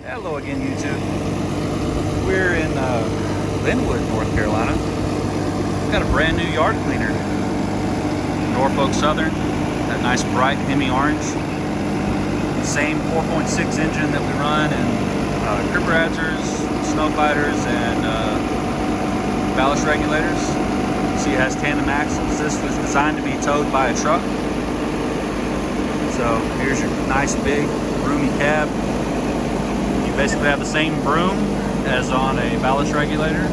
Hello again, YouTube. We're in Linwood, North Carolina. We've got a brand new yard cleaner. Norfolk Southern, that nice bright Hemi orange. The same 4.6 engine that we run in crib razzers, snow fighters, and ballast regulators. See, it has tandem axles. This was designed to be towed by a truck. So here's your nice big roomy cab. Basically have the same broom as on a ballast regulator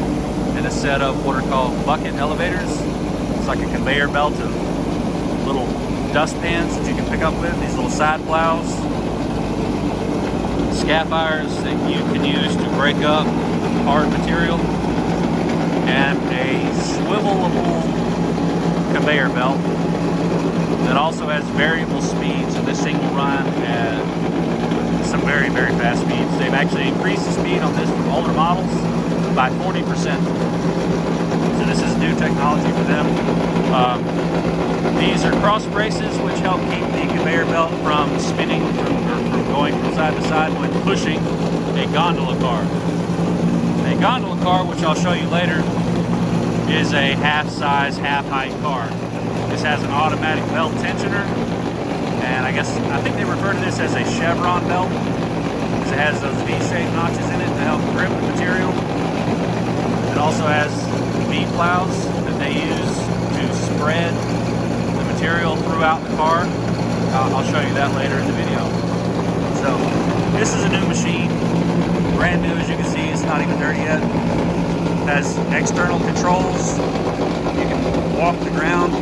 and a set of what are called bucket elevators. It's like a conveyor belt of little dust pans that you can pick up with, these little side plows, scaff irons that you can use to break up hard material, and a swivelable conveyor belt that also has variable speeds. So this thing will run at some very, very fast speeds. They've actually increased the speed on this from older models by 40%. So this is new technology for them. These are cross braces which help keep the conveyor belt from spinning or from going from side to side when pushing a gondola car. A gondola car, which I'll show you later, is a half-size, half-height car. This has an automatic belt tensioner. And I think they refer to this as a chevron belt because it has those V-shaped notches in it to help grip the material. It also has V-plows that they use to spread the material throughout the car. I'll show you that later in the video. So this is a new machine, brand new as you can see. It's not even dirty yet. It has external controls. You can walk the ground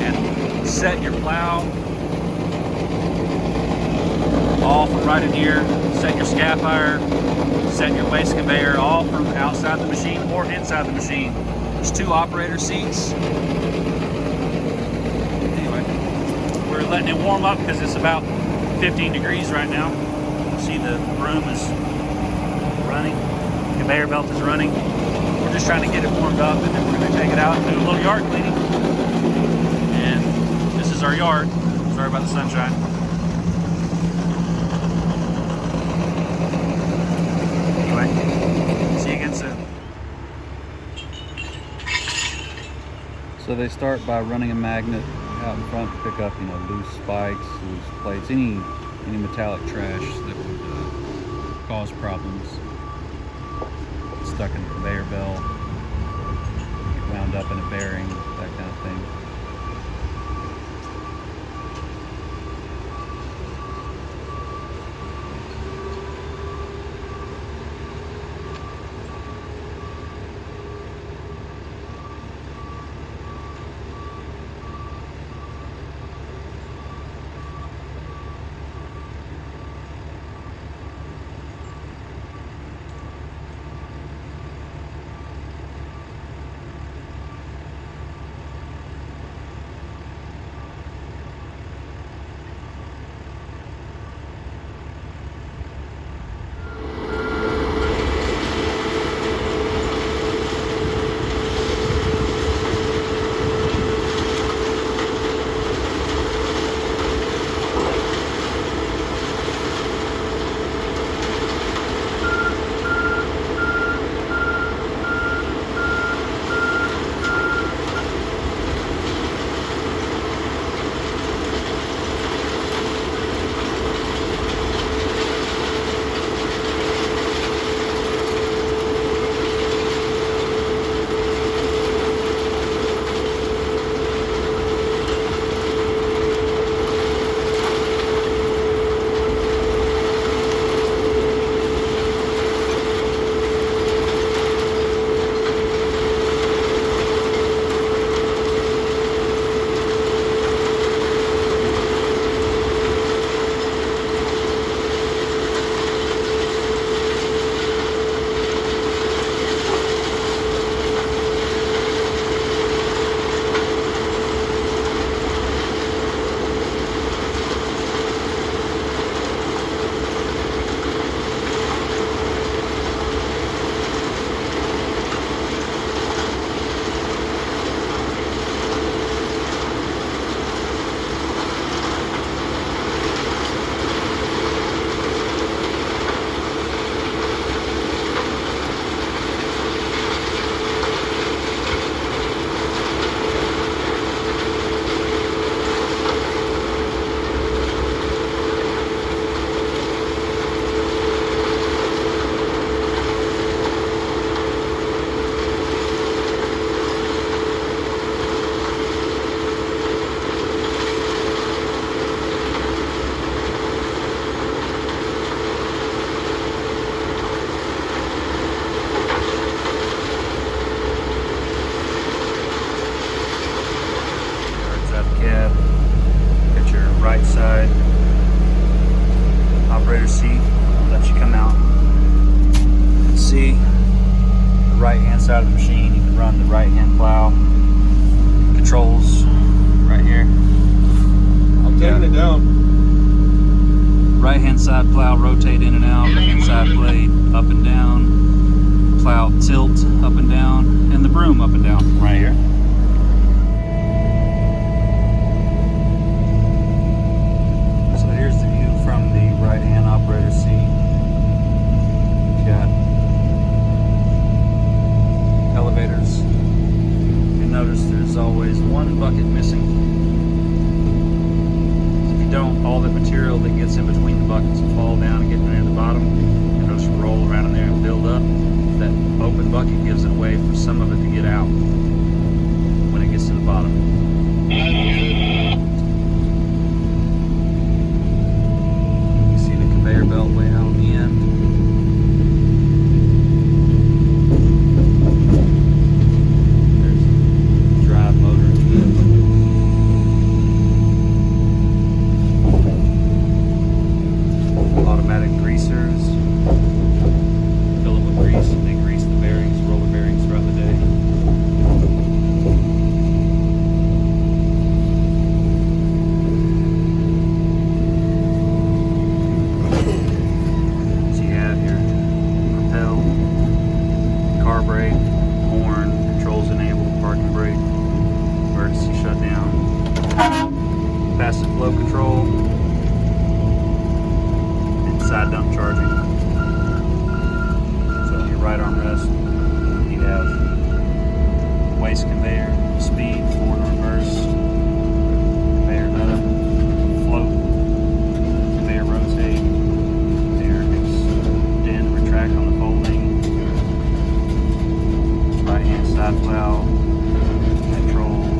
and set your plow all from right in here, set your scaff iron, set your waste conveyor, all from outside the machine or inside the machine. There's two operator seats. Anyway, we're letting it warm up because it's about 15 degrees right now. See, the broom is running, the conveyor belt is running. We're just trying to get it warmed up, and then we're going to take it out and do a little yard cleaning. And this is our yard. Sorry about the sunshine. See you again soon. So they start by running a magnet out in front to pick up, loose spikes, loose plates, any metallic trash that would cause problems. Stuck in a conveyor belt, get wound up in a bearing, that kind of thing. outside plow rotate in and out, inside blade up and down, plow tilt up and down, and the broom up and down right here. So here's the view from the right-hand operator seat. Got elevators. You notice there's always one bucket missing. Don't, all the material that gets in between the buckets will fall down and get near the bottom, and it'll just roll around in there and build up. That open bucket gives it a way for some of it to get out when it gets to the bottom. You see the conveyor belt way out on the end. There's the drive motor at the end. Automatic greasers, fill them with grease, and they grease the bearings, roller bearings throughout the day. So you have your propel, car brake, horn, controls enabled, parking brake, emergency shutdown, passive flow control, side dump charging. So on your right armrest, you have waste conveyor, speed, forward and reverse, conveyor nut up, float, conveyor rotate, conveyor extend, retract on the folding, right hand side plow, controls,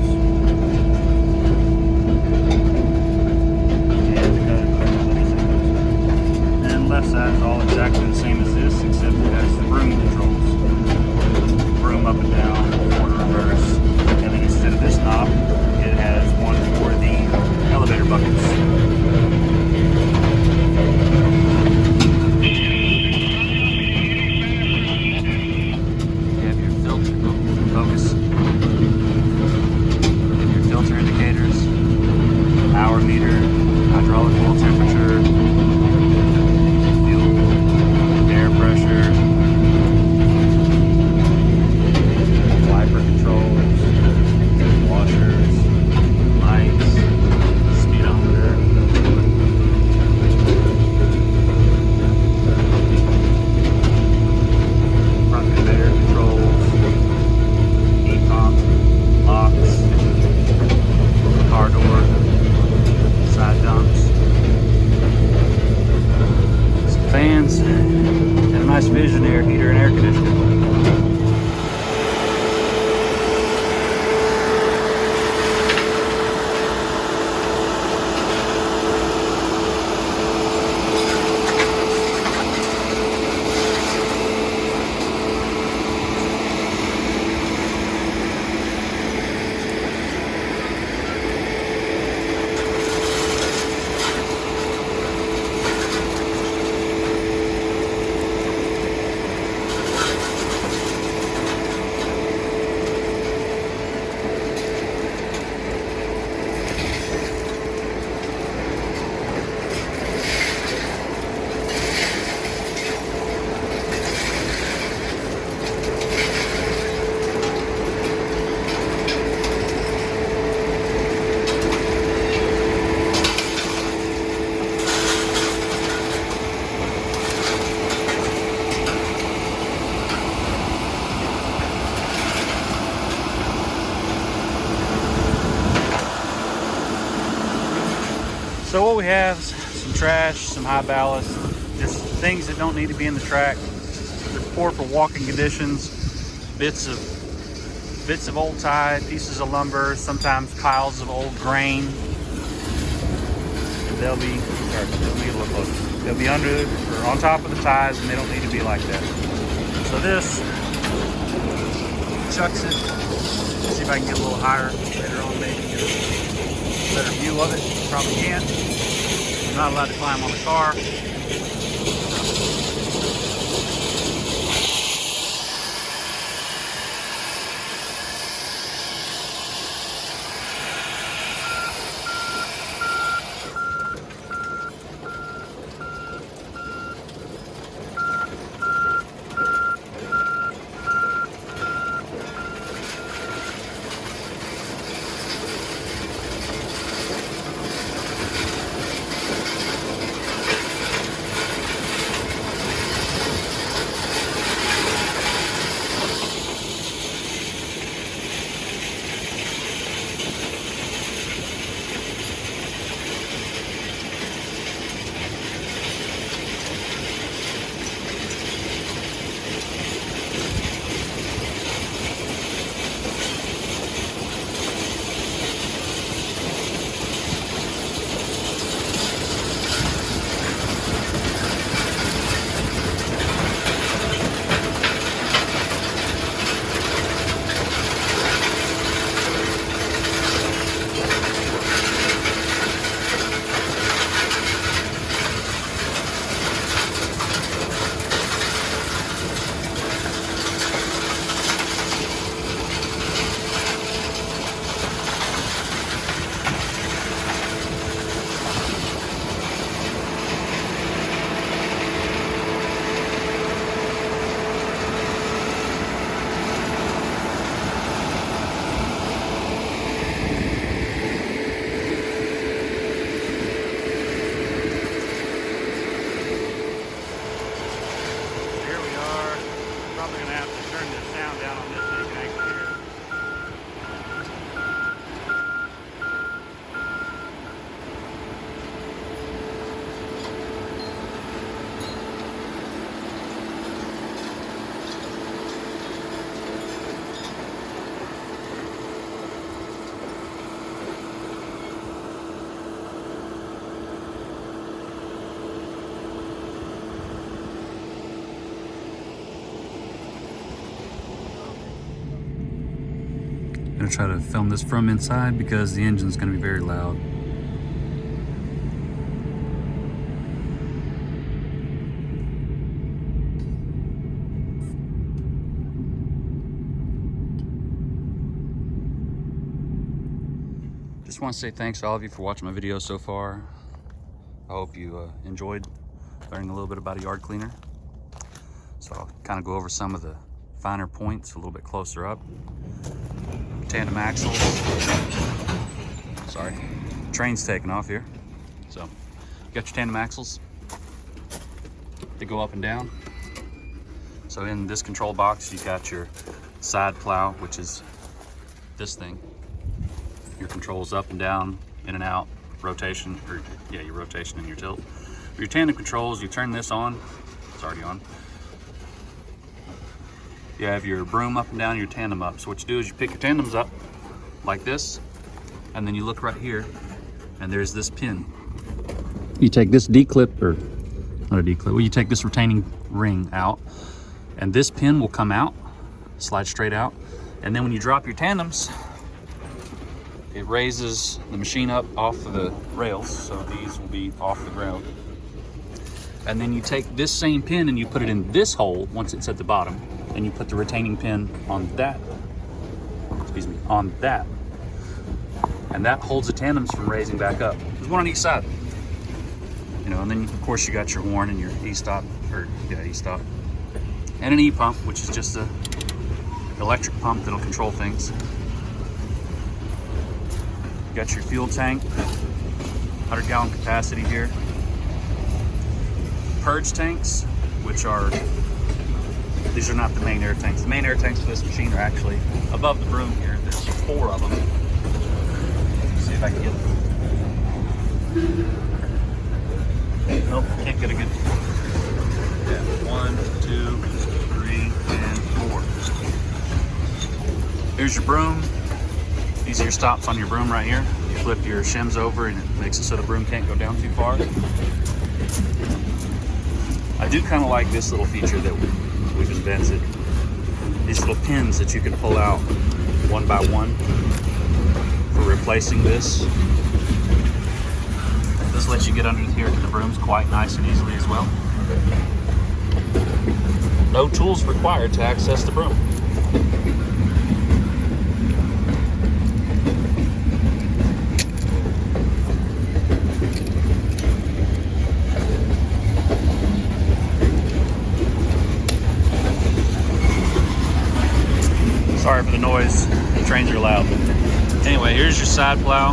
left side is all exactly the same as this, except it has the broom controls. Broom up and down, forward and reverse. And then instead of this knob, it has one for the elevator buckets. You have your filter focus. You have your filter indicators, hour meter, hydraulic oil temperature, pressure, wiper controls, washers, lights, speedometer, front conveyor controls, heat pump, locks, car door, side dumps, some fans, nice Vision air heater and air conditioner. So what we have is some trash, some high ballast, just things that don't need to be in the track. They're poor for walking conditions, bits of old tie, pieces of lumber, sometimes piles of old grain. And they'll be under or on top of the ties, and they don't need to be like that. So this chucks it. Let's see if I can get a little higher later on, maybe get a better view of it. Probably can't. I'm not allowed to climb on the car. going to try to film this from inside because the engine's going to be very loud. Just want to say thanks to all of you for watching my video so far. I hope you enjoyed learning a little bit about a yard cleaner. So I'll kind of go over some of the finer points a little bit closer up. Tandem axles. Sorry, train's taking off here. So you got your tandem axles. They go up and down. So in this control box, you got your side plow, which is this thing. Your controls up and down, in and out, rotation, or yeah, your rotation and your tilt. For your tandem controls, you turn this on. It's already on. You have your broom up and down, your tandem up. So what you do is you pick your tandems up like this, and then you look right here, and there's this pin. You take this D-clip, or not a D-clip, well, you take this retaining ring out, and this pin will come out, slide straight out, and then when you drop your tandems, it raises the machine up off of the rails, so these will be off the ground. And then you take this same pin and you put it in this hole once it's at the bottom, and you put the retaining pin on that, on that. And that holds the tandems from raising back up. There's one on each side. You know, and then of course you got your horn and your E-stop, E-stop. And an E-pump, which is just a electric pump that'll control things. You got your fuel tank, 100-gallon capacity here. Purge tanks, which are, these are not the main air tanks. The main air tanks for this machine are actually above the broom here. There's 4 of them. Let's see if I can get them. Nope, can't get a good. Yeah, 1, 2, 3, and 4. Here's your broom. These are your stops on your broom right here. You flip your shims over and it makes it so the broom can't go down too far. I do kind of like this little feature that we've invented. These little pins that you can pull out one by one for replacing this. This lets you get underneath here to the brooms quite nice and easily as well. No tools required to access the broom. Sorry for the noise, the trains are loud. Anyway, here's your side plow.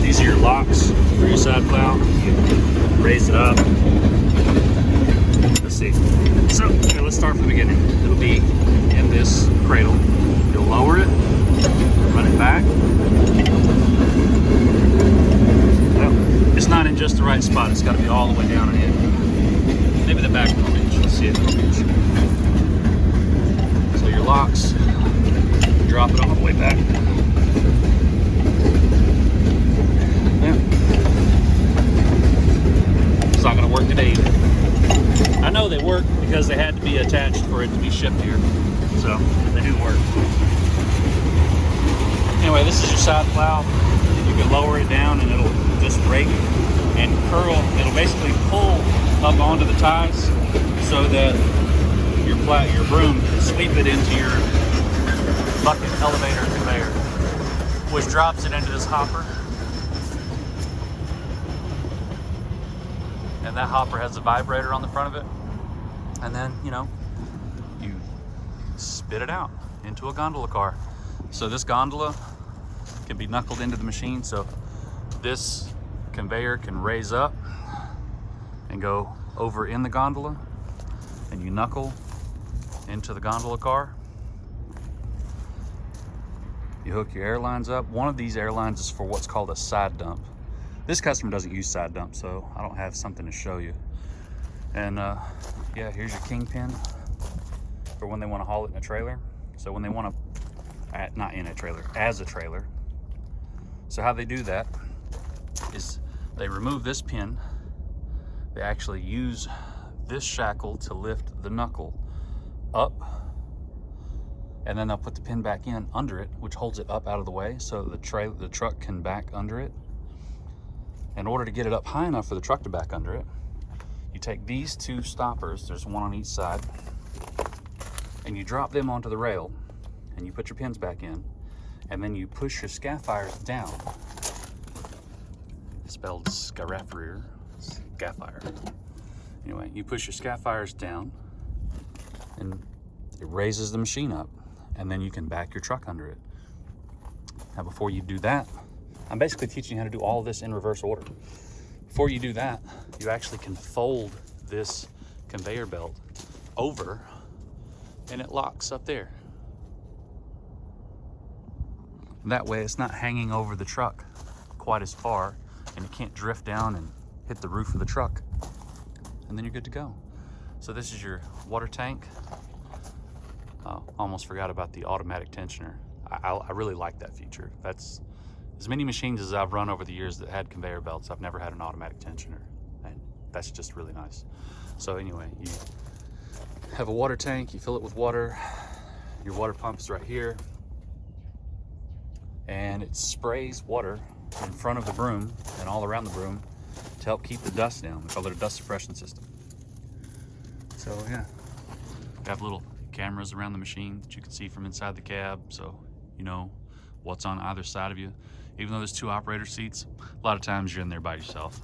These are your locks for your side plow. You raise it up. Let's see. So, okay, let's start from the beginning. It'll be in this cradle. You'll lower it, run it back. Well, it's not in just the right spot. It's got to be all the way down and in. Maybe the back will reach. Let's see if it'll reach. Your locks, drop it all the way back. Yeah. It's not going to work today either. I know they work because they had to be attached for it to be shipped here. So they do work. Anyway, this is your side plow. You can lower it down and it'll just rake and curl. It'll basically pull up onto the ties so that your broom can sweep it into your bucket elevator conveyor, which drops it into this hopper. And that hopper has a vibrator on the front of it. And then, you know, you spit it out into a gondola car. So this gondola can be knuckled into the machine. So this conveyor can raise up and go over in the gondola, and you knuckle into the gondola car. You hook your air lines up. One of these air lines is for what's called a side dump. This customer doesn't use side dump, so I don't have something to show you. And yeah, here's your kingpin for when they want to haul it in a trailer. So when they want to, not in a trailer, as a trailer. So how they do that is they remove this pin. They actually use this shackle to lift the knuckle up and then they'll put the pin back in under it, which holds it up out of the way so the truck can back under it. In order to get it up high enough for the truck to back under it, you take these two stoppers, there's one on each side, and you drop them onto the rail, and you put your pins back in, and then you push your scafires down, spelled scafire. Anyway, you push your scafires down, and it raises the machine up, and then you can back your truck under it. Now, before you do that, I'm basically teaching you how to do all of this in reverse order. Before you do that, you actually can fold this conveyor belt over, and it locks up there. That way it's not hanging over the truck quite as far, and it can't drift down and hit the roof of the truck. And then you're good to go. So this is your water tank. Almost forgot about the automatic tensioner. I really like that feature. That's as many machines as I've run over the years that had conveyor belts, I've never had an automatic tensioner, and that's just really nice. So anyway, you have a water tank, you fill it with water, your water pump is right here, and it sprays water in front of the broom and all around the broom to help keep the dust down. We call it a dust suppression system. So yeah, we have little cameras around the machine that you can see from inside the cab, so you know what's on either side of you. Even though there's two operator seats, a lot of times you're in there by yourself.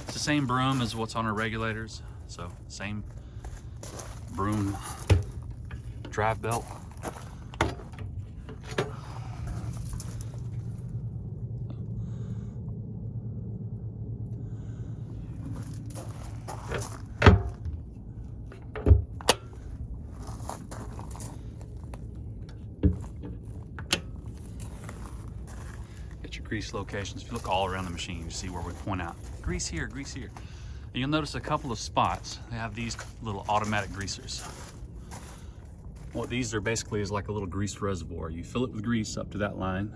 It's the same broom as what's on our regulators, so same broom drive belt. Your grease locations. If you look all around the machine, you see where we point out grease here, grease here. And you'll notice a couple of spots, they have these little automatic greasers. What these are basically is like a little grease reservoir. You fill it with grease up to that line,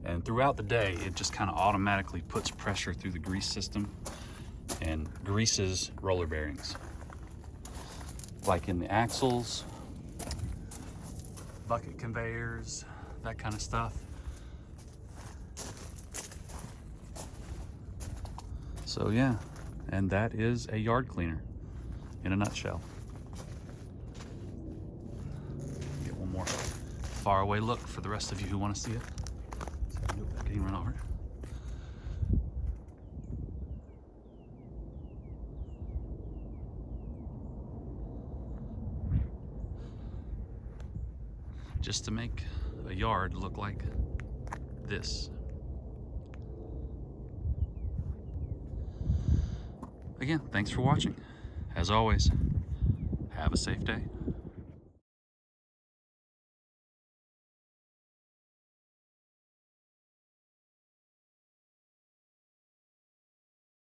and throughout the day it just kind of automatically puts pressure through the grease system and greases roller bearings, like in the axles, bucket conveyors, that kind of stuff. So yeah, and that is a yard cleaner in a nutshell. Get one more far away look for the rest of you who want to see it. Nope, getting run over. Just to make a yard look like this. Again, thanks for watching. As always, have a safe day.